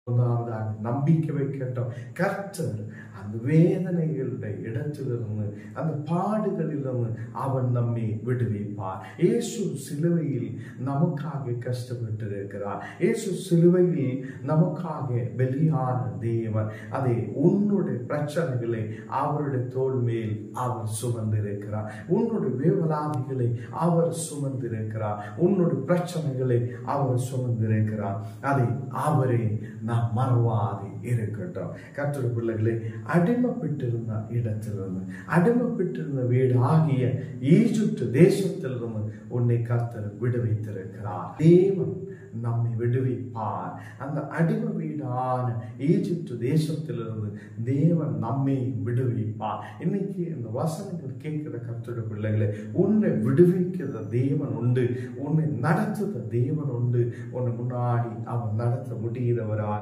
முதலாவதாக நம்பிக்கை வைக்கட்டும். கர்த்தர் அந்த வேதனைகளுடைய இடத்திலிருந்து, அந்த பாடுகளிலிருந்து அவர் நம்மை விடுவிப்பார். இயேசு சிலுவையில் நமக்காக கஷ்டப்பட்டு இருக்கிறார். இயேசு சிலுவையில் நமக்காக பலியான தேவன். அதை உன்னுடைய பிரச்சனைகளை அவருடைய தோள் மேல் அவர் சுமந்திருக்கிறார். உன்னுடைய வேவலாதிகளை அவர் சுமந்திருக்கிறார். உன்னுடைய பிரச்சனைகளை அவர் சுமந்திருக்கிறார். அதை அவரை நாம் மறவாது இருக்கட்டும். கர்த்தருடைய பிள்ளைகளை, அடிமைப்பட்டிருந்த இடத்திலிருந்து, அடிமைப்பட்டிருந்த வீடு ஆகிய ஈஜிப்ட் தேசத்திலிருந்து உன்னை கர்த்தர் விடுவித்திருக்கிறார். தேவன் நம்மை விடுவிப்பார். அந்த அடிமை வீடான ஈஜிப்ட் தேசத்திலிருந்து தேவன் நம்மை விடுவிப்பார். இன்னைக்கு இந்த வசனங்கள் கேட்கிற கர்த்தருடைய பிள்ளைகளை, உன்னை விடுவிக்கிற தேவன் உண்டு, உன்னை நடத்துகிற தேவன் உண்டு. உன்னை முன்னாடி அவன் நடத்த முடிகிறவரா